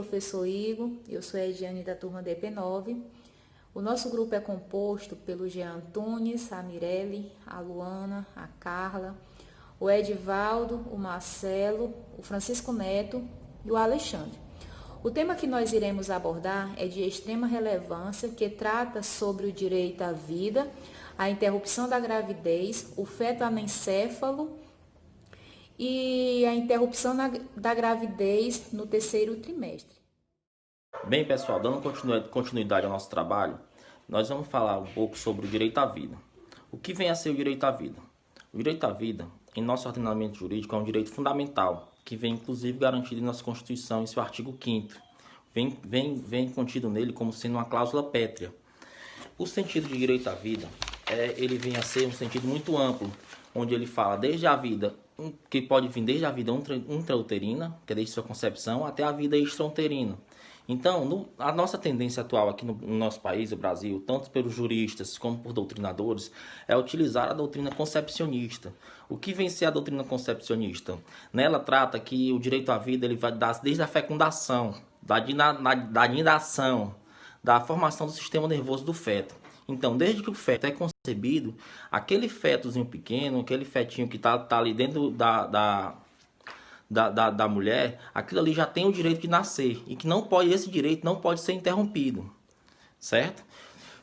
professor Igor. Eu sou a Ediane da turma DP9. O nosso grupo é composto pelo Jean Antunes, a Mirelle, a Luana, a Carla, o Edivaldo, o Marcelo, o Francisco Neto e o Alexandre. O tema que nós iremos abordar é de extrema relevância, que trata sobre o direito à vida, a interrupção da gravidez, o feto anencéfalo e a interrupção da gravidez no terceiro trimestre. Bem, pessoal, dando continuidade ao nosso trabalho, nós vamos falar um pouco sobre o direito à vida. O que vem a ser o direito à vida? O direito à vida, em nosso ordenamento jurídico, é um direito fundamental, que vem inclusive garantido em nossa Constituição, em seu artigo 5º. Vem contido nele como sendo uma cláusula pétrea. O sentido de direito à vida, ele vem a ser um sentido muito amplo, onde ele fala desde a vida, que pode vir desde a vida intrauterina, que é desde sua concepção, até a vida extrauterina. Então, a nossa tendência atual aqui no nosso país, o Brasil, tanto pelos juristas como por doutrinadores, é utilizar a doutrina concepcionista. O que vem ser a doutrina concepcionista? Nela trata que o direito à vida ele vai dar desde a fecundação, da nidação, da formação do sistema nervoso do feto. Então, desde que o feto é concebido, aquele fetozinho pequeno, aquele fetinho que está ali dentro da mulher, aquilo ali já tem o direito de nascer e que esse direito não pode ser interrompido, certo?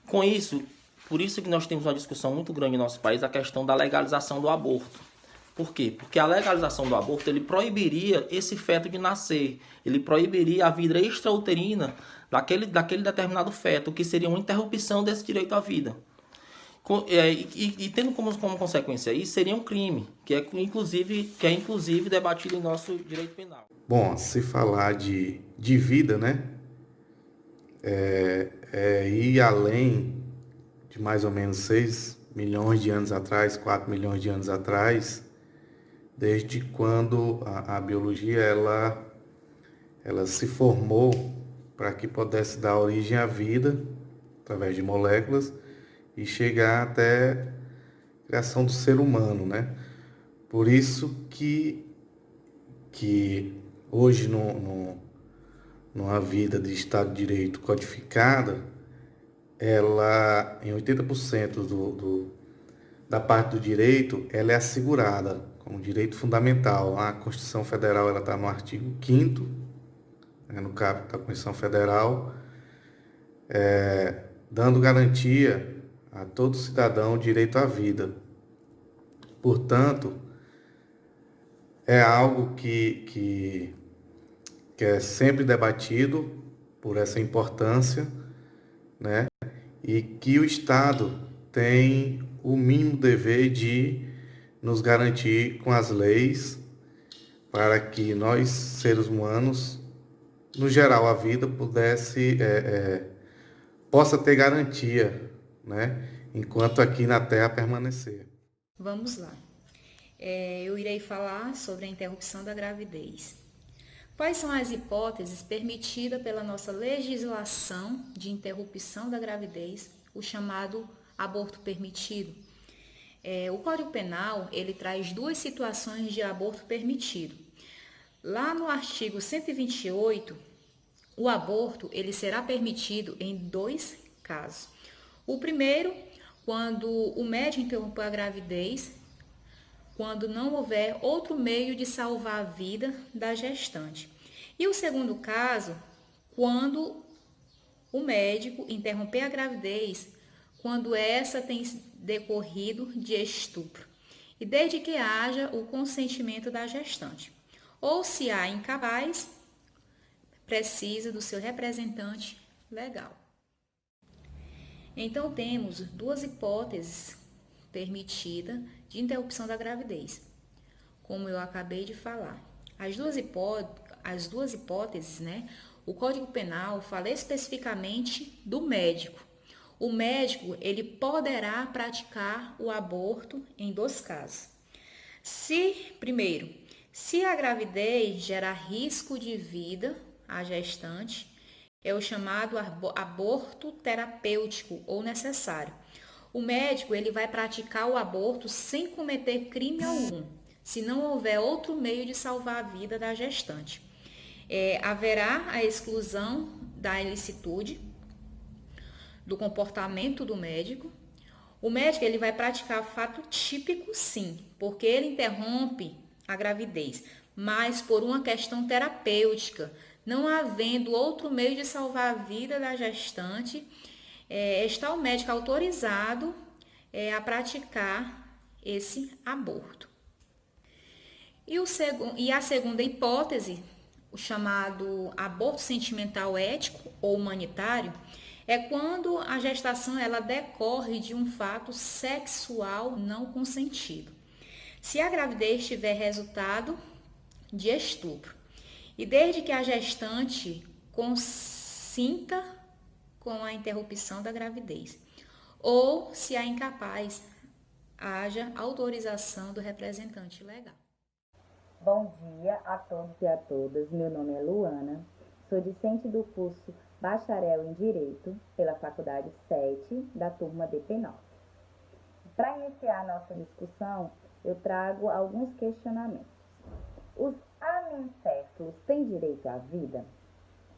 Com isso, por isso que nós temos uma discussão muito grande no nosso país, a questão da legalização do aborto. Por quê? Porque a legalização do aborto, ele proibiria esse feto de nascer, ele proibiria a vida extrauterina daquele determinado feto, que seria uma interrupção desse direito à vida. Tendo como consequência isso, seria um crime, que é inclusive debatido em nosso direito penal. Bom, se falar de vida, né, ir além de mais ou menos 6 milhões de anos atrás, 4 milhões de anos atrás, desde quando a biologia ela se formou para que pudesse dar origem à vida, através de moléculas, e chegar até a criação do ser humano, né? Por isso que hoje, numa vida de Estado de Direito codificada, ela, em 80% da parte do direito, ela é assegurada como direito fundamental. A Constituição Federal ela está no artigo 5º, no caput da Constituição Federal, dando garantia a todo cidadão o direito à vida. Portanto, é algo que é sempre debatido por essa importância, né? E que o Estado tem o mínimo dever de nos garantir com as leis para que nós, seres humanos, no geral, a vida possa ter garantia, né? Enquanto aqui na Terra permanecer. Vamos lá. Eu irei falar sobre a interrupção da gravidez. Quais são as hipóteses permitidas pela nossa legislação de interrupção da gravidez, o chamado aborto permitido? O Código Penal, ele traz duas situações de aborto permitido. Lá no artigo 128, o aborto ele será permitido em 2 casos. O primeiro, quando o médico interrompeu a gravidez, quando não houver outro meio de salvar a vida da gestante. E o segundo caso, quando o médico interromper a gravidez, quando essa tem decorrido de estupro, e desde que haja o consentimento da gestante. Ou se há incapaz, precisa do seu representante legal. Então, temos 2 hipóteses permitidas de interrupção da gravidez, como eu acabei de falar. As duas hipóteses, né? O Código Penal fala especificamente do médico. O médico, ele poderá praticar o aborto em 2 casos. Primeiro, se a gravidez gerar risco de vida à gestante, é o chamado aborto terapêutico ou necessário. O médico ele vai praticar o aborto sem cometer crime algum, se não houver outro meio de salvar a vida da gestante. haverá a exclusão da ilicitude do comportamento do médico. O médico ele vai praticar fato típico, sim, porque ele interrompe a gravidez, mas por uma questão terapêutica, não havendo outro meio de salvar a vida da gestante, está o médico autorizado a praticar esse aborto. E a segunda hipótese, o chamado aborto sentimental ético ou humanitário, é quando a gestação ela decorre de um fato sexual não consentido. Se a gravidez tiver resultado de estupro e desde que a gestante consinta com a interrupção da gravidez, ou se a incapaz haja autorização do representante legal. Bom dia a todos e a todas. Meu nome é Luana, sou discente do curso Bacharel em Direito pela Faculdade 7 da turma DP9. Para iniciar a nossa discussão, eu trago alguns questionamentos. Os anencéfalos têm direito à vida?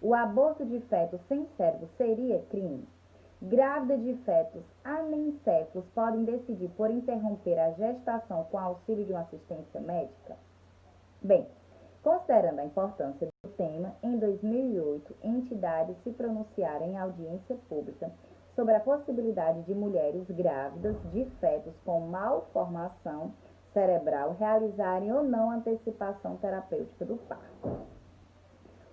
O aborto de fetos sem cérebro seria crime? Grávidas de fetos anencéfalos podem decidir por interromper a gestação com auxílio de uma assistência médica? Bem, considerando a importância do tema, em 2008, entidades se pronunciaram em audiência pública sobre a possibilidade de mulheres grávidas de fetos com malformação cerebral realizarem ou não antecipação terapêutica do parto.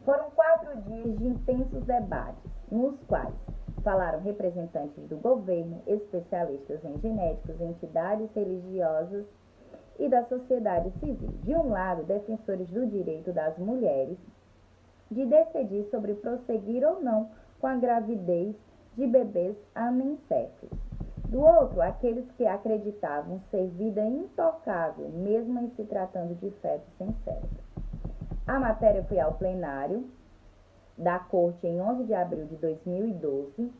Foram 4 dias de intensos debates, nos quais falaram representantes do governo, especialistas em genéticos, entidades religiosas e da sociedade civil. De um lado, defensores do direito das mulheres de decidir sobre prosseguir ou não com a gravidez de bebês anencéfalos. Do outro, aqueles que acreditavam ser vida intocável, mesmo em se tratando de fetos sem cérebro. A matéria foi ao plenário da Corte em 11 de abril de 2012.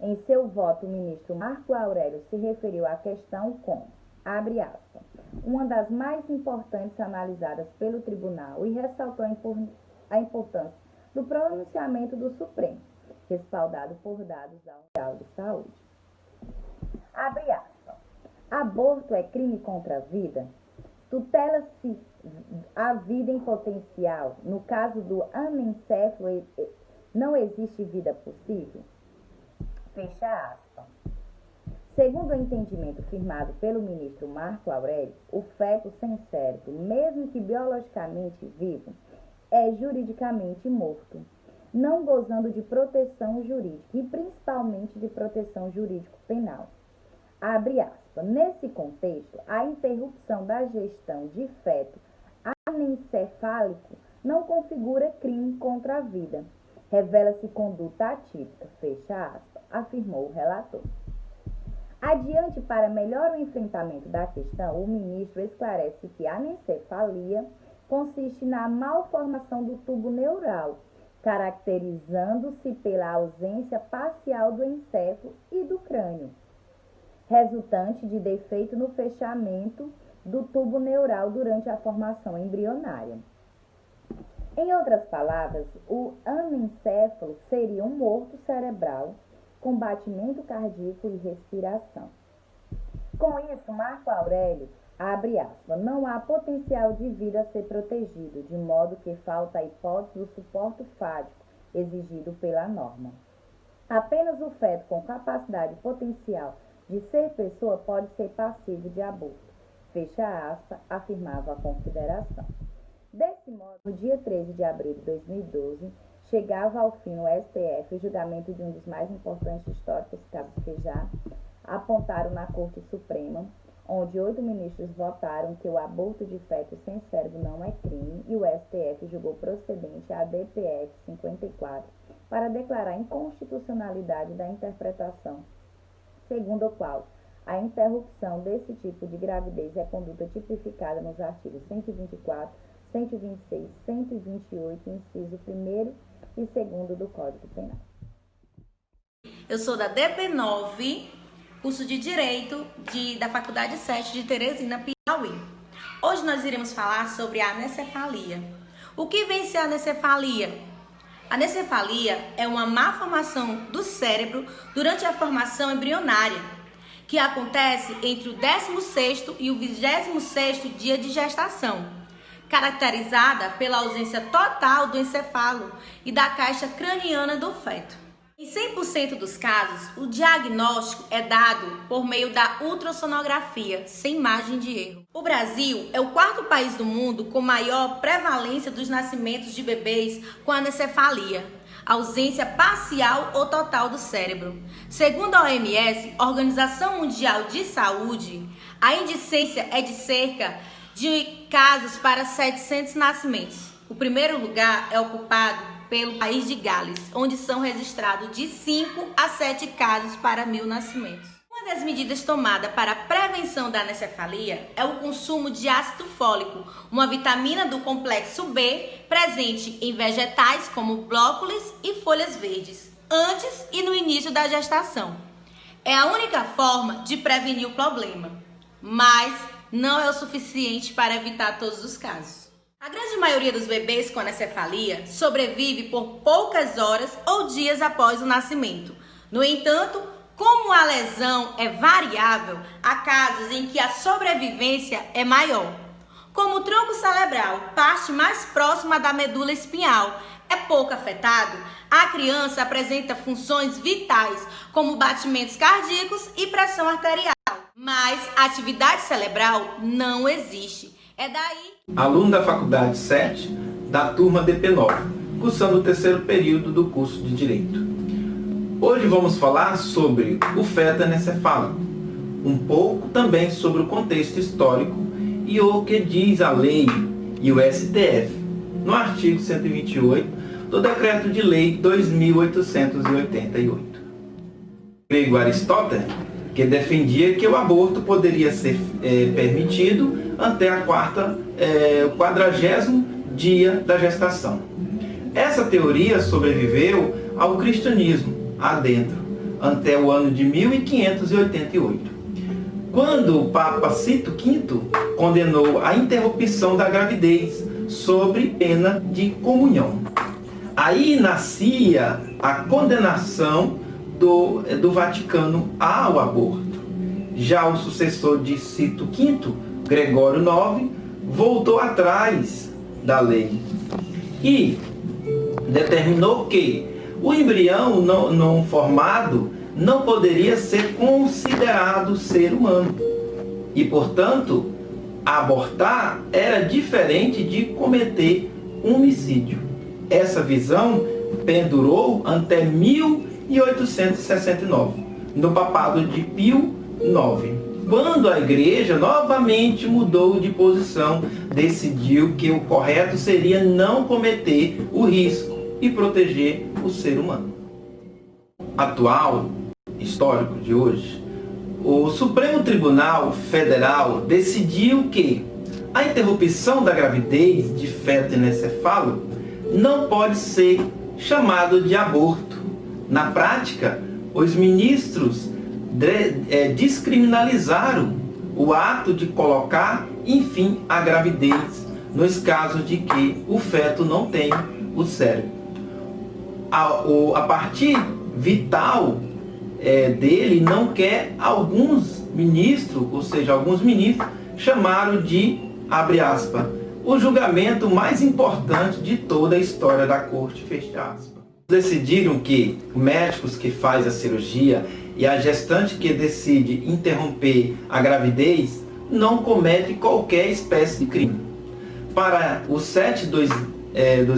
Em seu voto, o ministro Marco Aurélio se referiu à questão como, abre aspas, uma das mais importantes analisadas pelo tribunal e ressaltou a importância do pronunciamento do Supremo, respaldado por dados da Mundial de Saúde. Abre aspas. Aborto é crime contra a vida? Tutela-se a vida em potencial. No caso do anencéfalo, não existe vida possível? Fecha aspas. Segundo o entendimento firmado pelo ministro Marco Aurélio, o feto sem cérebro, mesmo que biologicamente vivo, é juridicamente morto, não gozando de proteção jurídica e principalmente de proteção jurídico-penal. Abre aspas. Nesse contexto, a interrupção da gestão de feto anencefálico não configura crime contra a vida. Revela-se conduta atípica, fecha aspas, afirmou o relator. Adiante, para melhor o enfrentamento da questão, o ministro esclarece que a anencefalia consiste na malformação do tubo neural, caracterizando-se pela ausência parcial do encéfalo e do crânio, resultante de defeito no fechamento do tubo neural durante a formação embrionária. Em outras palavras, o anencéfalo seria um morto cerebral com batimento cardíaco e respiração. Com isso, Marco Aurélio, abre aspas, não há potencial de vida a ser protegido, de modo que falta a hipótese do suporte fádico exigido pela norma. Apenas o feto com capacidade potencial de ser pessoa pode ser passivo de aborto, fecha aspas, afirmava a Confederação. Desse modo, no dia 13 de abril de 2012, chegava ao fim no STF o julgamento de um dos mais importantes históricos casos que já apontaram na Corte Suprema, onde 8 ministros votaram que o aborto de feto sem cérebro não é crime e o STF julgou procedente a DPF 54 para declarar a inconstitucionalidade da interpretação, segundo a qual a interrupção desse tipo de gravidez é conduta tipificada nos artigos 124, 126, 128, inciso 1º e 2º do Código Penal. Eu sou da DP9, curso de Direito da Faculdade 7 de Teresina, Piauí. Hoje nós iremos falar sobre a anencefalia. O que vem ser a anencefalia? A anencefalia é uma má formação do cérebro durante a formação embrionária, que acontece entre o 16º e o 26º dia de gestação, caracterizada pela ausência total do encefalo e da caixa craniana do feto. Em 100% dos casos, o diagnóstico é dado por meio da ultrassonografia, sem margem de erro. O Brasil é o 4º país do mundo com maior prevalência dos nascimentos de bebês com anencefalia, ausência parcial ou total do cérebro. Segundo a OMS, Organização Mundial de Saúde, a incidência é de cerca de casos para 700 nascimentos. O primeiro lugar é ocupado pelo país de Gales, onde são registrados de 5 a 7 casos para 1000 nascimentos. Uma das medidas tomadas para a prevenção da anencefalia é o consumo de ácido fólico, uma vitamina do complexo B presente em vegetais como brócolis e folhas verdes, antes e no início da gestação. É a única forma de prevenir o problema, mas não é o suficiente para evitar todos os casos. A grande maioria dos bebês com anencefalia sobrevive por poucas horas ou dias após o nascimento. No entanto, como a lesão é variável, há casos em que a sobrevivência é maior. Como o tronco cerebral, parte mais próxima da medula espinhal, é pouco afetado, a criança apresenta funções vitais, como batimentos cardíacos e pressão arterial. Mas a atividade cerebral não existe. É daí... Aluno da Faculdade 7, da turma DP9, cursando o 3º período do curso de Direito. Hoje vamos falar sobre o feto anencefálico, um pouco também sobre o contexto histórico e o que diz a lei e o STF, no artigo 128 do Decreto de Lei 2.888. O grego Aristóteles, que defendia que o aborto poderia ser permitido até o 40º dia da gestação. Essa teoria sobreviveu ao cristianismo adentro, até o ano de 1588, quando o Papa Sito V condenou a interrupção da gravidez sob pena de comunhão. Aí nascia a condenação do Vaticano ao aborto. Já o sucessor de Sito V, Gregório IX, voltou atrás da lei e determinou que o embrião não formado não poderia ser considerado ser humano e, portanto, abortar era diferente de cometer homicídio. Essa visão perdurou até 1869, no papado de Pio IX, quando a igreja novamente mudou de posição, decidiu que o correto seria não cometer o risco e proteger o ser humano. Atual, histórico de hoje, o Supremo Tribunal Federal decidiu que a interrupção da gravidez de feto anencefálico não pode ser chamado de aborto. Na prática, os ministros descriminalizaram o ato de colocar, enfim, a gravidez nos casos de que o feto não tem o cérebro. A parte vital dele não quer alguns ministros, ou seja, alguns ministros chamaram de, abre aspas, o julgamento mais importante de toda a história da corte, fecha aspas. Decidiram que médicos que fazem a cirurgia e a gestante que decide interromper a gravidez não comete qualquer espécie de crime. Para os 7 dos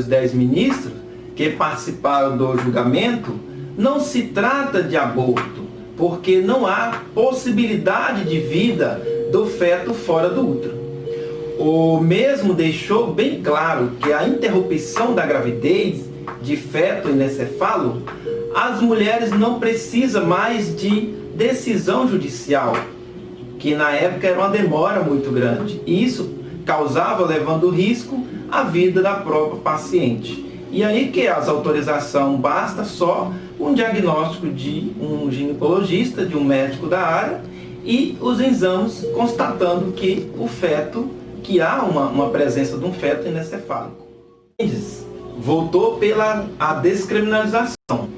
10 ministros que participaram do julgamento, não se trata de aborto, porque não há possibilidade de vida do feto fora do útero. O mesmo deixou bem claro que a interrupção da gravidez de feto anencefálico, as mulheres não precisam mais de decisão judicial, que na época era uma demora muito grande. E isso causava, levando risco, à vida da própria paciente. E aí que as autorizações basta só um diagnóstico de um ginecologista, de um médico da área, e os exames constatando que o feto, que há uma presença de um feto anencefálico. voltou pela a descriminalização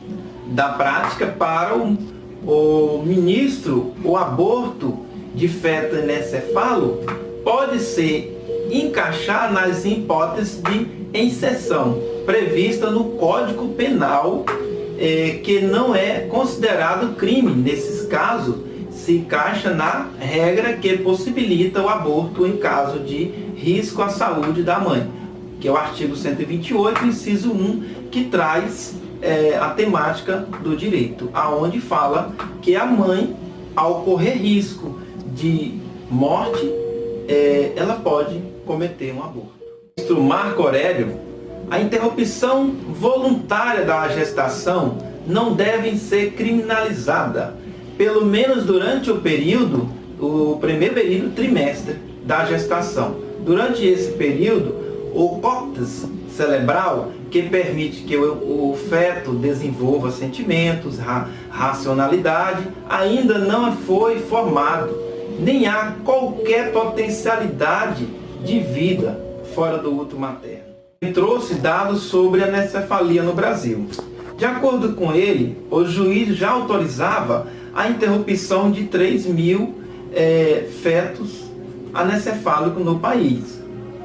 da prática para o ministro. O aborto de feto anencefalo pode ser encaixar nas hipóteses de exceção prevista no Código Penal, que não é considerado crime. Nesses casos, se encaixa na regra que possibilita o aborto em caso de risco à saúde da mãe, que é o artigo 128, inciso 1, que traz a temática do direito, aonde fala que a mãe, ao correr risco de morte, ela pode cometer um aborto. O ministro Marco Aurélio, a interrupção voluntária da gestação não deve ser criminalizada, pelo menos durante o primeiro período trimestre da gestação. Durante esse período, o córtex cerebral, que permite que o feto desenvolva sentimentos, racionalidade, ainda não foi formado, nem há qualquer potencialidade de vida fora do útero materno. Ele trouxe dados sobre a anencefalia no Brasil. De acordo com ele, o juiz já autorizava a interrupção de 3.000 fetos anencefálicos no país.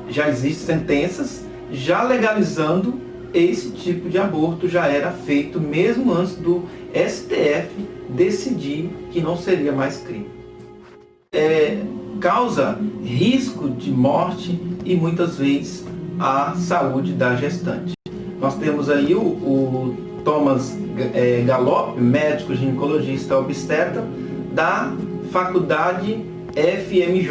Já existem sentenças já legalizando esse tipo de aborto, já era feito mesmo antes do STF decidir que não seria mais crime. Causa risco de morte e muitas vezes a saúde da gestante. Nós temos aí o Thomas Gallop, médico ginecologista obstetra da Faculdade FMJ.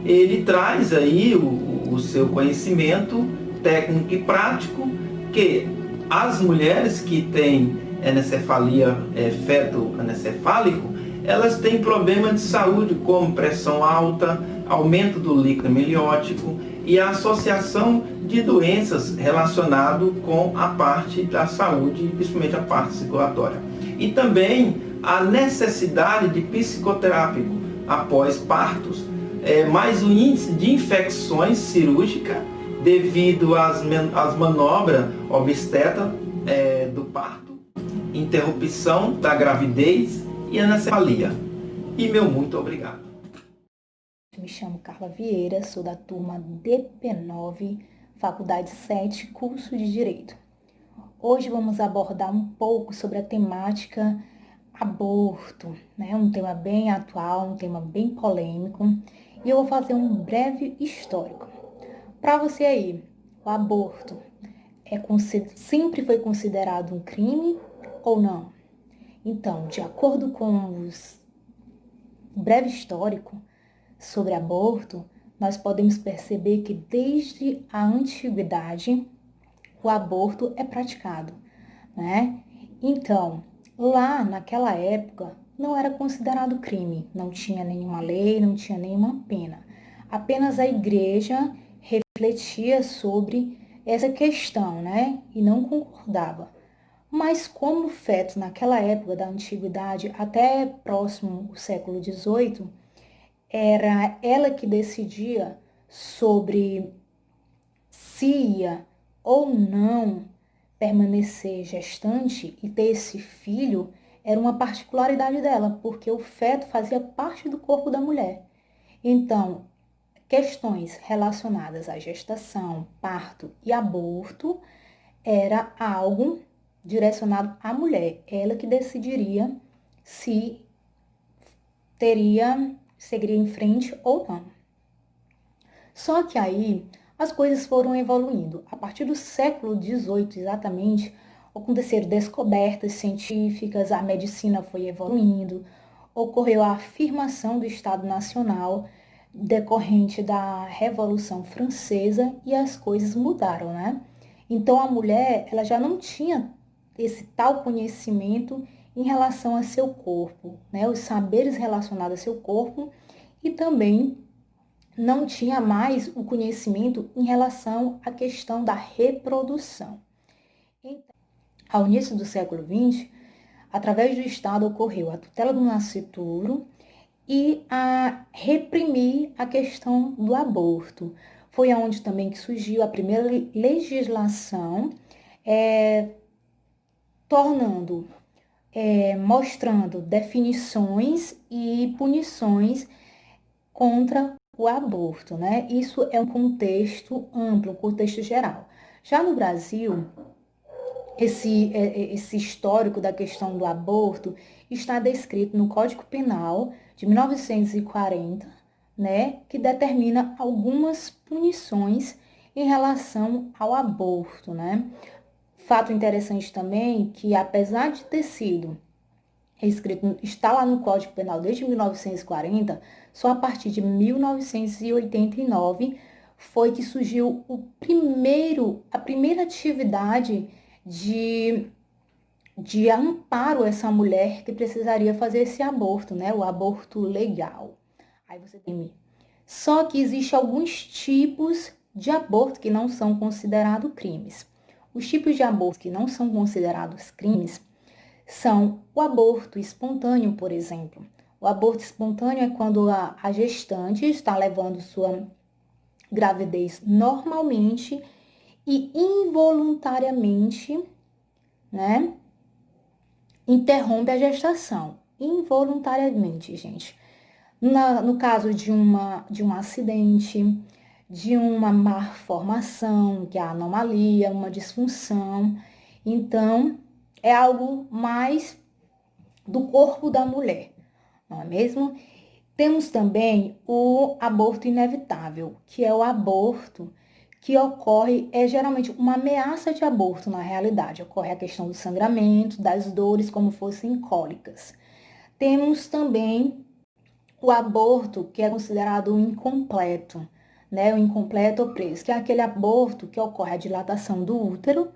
Ele traz aí o seu conhecimento técnico e prático, que as mulheres que têm anencefalia, feto anencefálico, elas têm problemas de saúde como pressão alta, aumento do líquido amniótico e a associação de doenças relacionadas com a parte da saúde, principalmente a parte circulatória. E também a necessidade de psicoterápico após partos, mais o índice de infecções cirúrgicas devido às manobras obstétricas do parto, interrupção da gravidez e anencefalia. E meu muito obrigado. Me chamo Carla Vieira, sou da turma DP9, Faculdade 7, curso de Direito. Hoje vamos abordar um pouco sobre a temática aborto, né? Um tema bem atual, um tema bem polêmico, e eu vou fazer um breve histórico. Para você aí, o aborto sempre foi considerado um crime ou não? Então, de acordo com o breve histórico sobre aborto, nós podemos perceber que desde a antiguidade o aborto é praticado, né? Então, lá naquela época não era considerado crime, não tinha nenhuma lei, não tinha nenhuma pena. Apenas a igreja refletia sobre essa questão, né? E não concordava. Mas como o feto naquela época da antiguidade, até próximo ao século XVIII, era ela que decidia sobre se ia ou não permanecer gestante e ter esse filho, era uma particularidade dela, porque o feto fazia parte do corpo da mulher. Então, questões relacionadas à gestação, parto e aborto era algo direcionado à mulher. Ela que decidiria se seguiria em frente ou não. Só que aí as coisas foram evoluindo. A partir do século XVIII, exatamente, aconteceram descobertas científicas, a medicina foi evoluindo, ocorreu a afirmação do Estado Nacional decorrente da Revolução Francesa e as coisas mudaram, né? Então a mulher, ela já não tinha esse tal conhecimento em relação a seu corpo, né? Os saberes relacionados a seu corpo, e também não tinha mais o conhecimento em relação à questão da reprodução. Então, ao início do século XX, através do Estado ocorreu a tutela do nascituro e a reprimir a questão do aborto. Foi onde também que surgiu a primeira legislação, mostrando definições e punições contra o aborto, né? Isso é um contexto amplo, um contexto geral. Já no Brasil, esse histórico da questão do aborto está descrito no Código Penal de 1940, né, que determina algumas punições em relação ao aborto, né? Fato interessante também que, apesar de ter sido está lá no Código Penal desde 1940, só a partir de 1989 foi que surgiu a primeira atividade de amparo a essa mulher que precisaria fazer esse aborto, né? O aborto legal. Aí você tem. Só que existem alguns tipos de aborto que não são considerados crimes. Os tipos de aborto que não são considerados crimes são o aborto espontâneo, por exemplo. O aborto espontâneo é quando a gestante está levando sua gravidez normalmente e involuntariamente, né, interrompe a gestação. Involuntariamente, gente. No caso de um acidente, de uma malformação, que é a anomalia, uma disfunção. Então, é algo mais do corpo da mulher, não é mesmo? Temos também o aborto inevitável, que é o aborto que ocorre, geralmente uma ameaça de aborto na realidade. Ocorre a questão do sangramento, das dores, como fossem cólicas. Temos também o aborto que é considerado incompleto, né? O incompleto ou preso, que é aquele aborto que ocorre a dilatação do útero,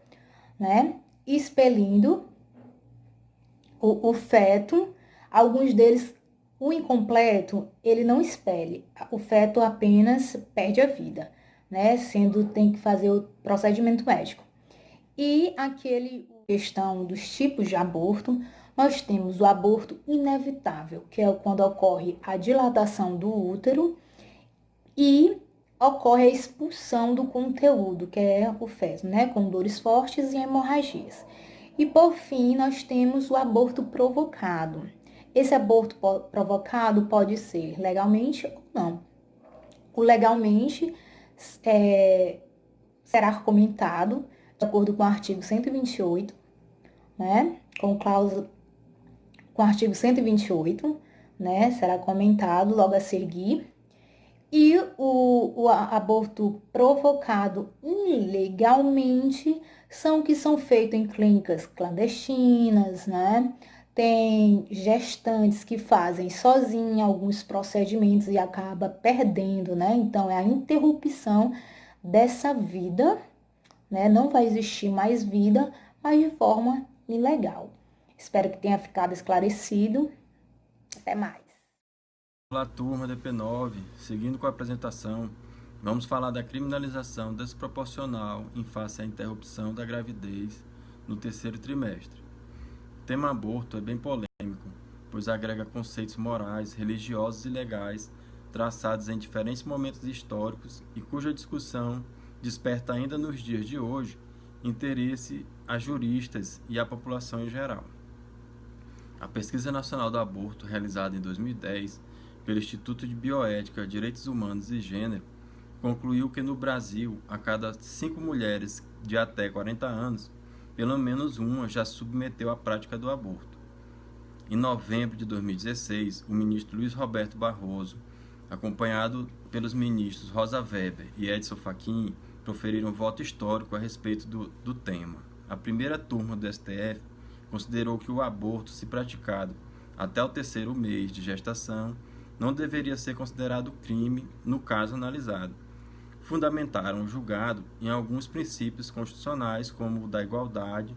né? Expelindo o feto. Alguns deles, o incompleto, ele não expele, o feto apenas perde a vida, né? Tem que fazer o procedimento médico. E questão dos tipos de aborto, nós temos o aborto inevitável, que é quando ocorre a dilatação do útero e ocorre a expulsão do conteúdo, que é o feto, né? Com dores fortes e hemorragias. E, por fim, nós temos o aborto provocado. Esse aborto provocado pode ser legalmente ou não. O legalmente será comentado de acordo com o artigo 128, né? Com o artigo 128, né? Será comentado logo a seguir. E o aborto provocado ilegalmente são que são feitos em clínicas clandestinas, né? Tem gestantes que fazem sozinha alguns procedimentos e acaba perdendo, né? Então, é a interrupção dessa vida, né? Não vai existir mais vida, mas de forma ilegal. Espero que tenha ficado esclarecido. Até mais. Olá, turma DP9. Seguindo com a apresentação, vamos falar da criminalização desproporcional em face à interrupção da gravidez no terceiro trimestre. O tema aborto é bem polêmico, pois agrega conceitos morais, religiosos e legais traçados em diferentes momentos históricos e cuja discussão desperta ainda nos dias de hoje interesse a juristas e a população em geral. A Pesquisa Nacional do Aborto, realizada em 2010 pelo Instituto de Bioética, Direitos Humanos e Gênero, concluiu que no Brasil, a cada 5 mulheres de até 40 anos, pelo menos uma já submeteu à prática do aborto. Em novembro de 2016, o ministro Luiz Roberto Barroso, acompanhado pelos ministros Rosa Weber e Edson Fachin, proferiram um voto histórico a respeito do tema. A primeira turma do STF considerou que o aborto, se praticado até o terceiro mês de gestação, não deveria ser considerado crime no caso analisado. Fundamentaram o julgado em alguns princípios constitucionais, como o da igualdade,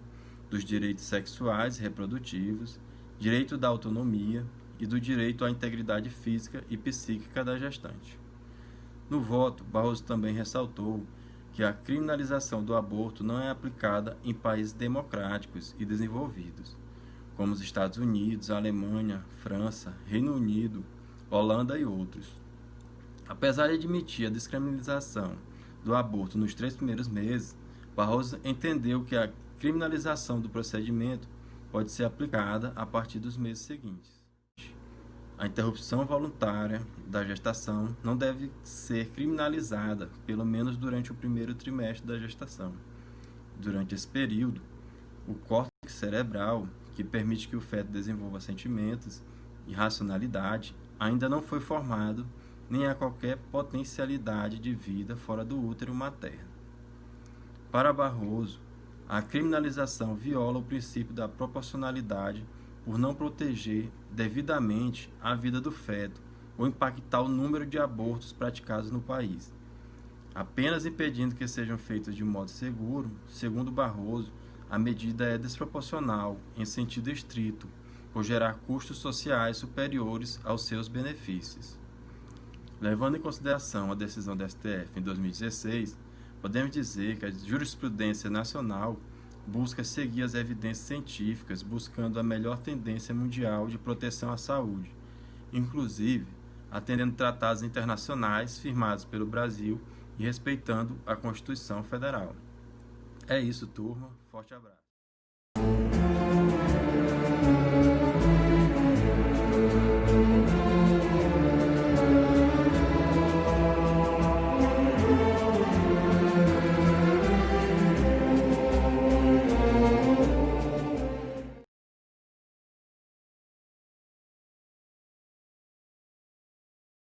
dos direitos sexuais e reprodutivos, direito da autonomia e do direito à integridade física e psíquica da gestante. No voto, Barroso também ressaltou que a criminalização do aborto não é aplicada em países democráticos e desenvolvidos, como os Estados Unidos, Alemanha, França, Reino Unido, Holanda e outros. Apesar de admitir a descriminalização do aborto nos 3 primeiros meses, Barroso entendeu que a criminalização do procedimento pode ser aplicada a partir dos meses seguintes. A interrupção voluntária da gestação não deve ser criminalizada, pelo menos durante o primeiro trimestre da gestação. Durante esse período, o córtex cerebral, que permite que o feto desenvolva sentimentos e racionalidade, ainda não foi formado, nem há qualquer potencialidade de vida fora do útero materno. Para Barroso, a criminalização viola o princípio da proporcionalidade por não proteger devidamente a vida do feto ou impactar o número de abortos praticados no país. Apenas impedindo que sejam feitos de modo seguro, segundo Barroso, a medida é desproporcional em sentido estrito, por gerar custos sociais superiores aos seus benefícios. Levando em consideração a decisão da STF em 2016, podemos dizer que a jurisprudência nacional busca seguir as evidências científicas, buscando a melhor tendência mundial de proteção à saúde, inclusive atendendo tratados internacionais firmados pelo Brasil e respeitando a Constituição Federal. É isso, turma. Forte abraço.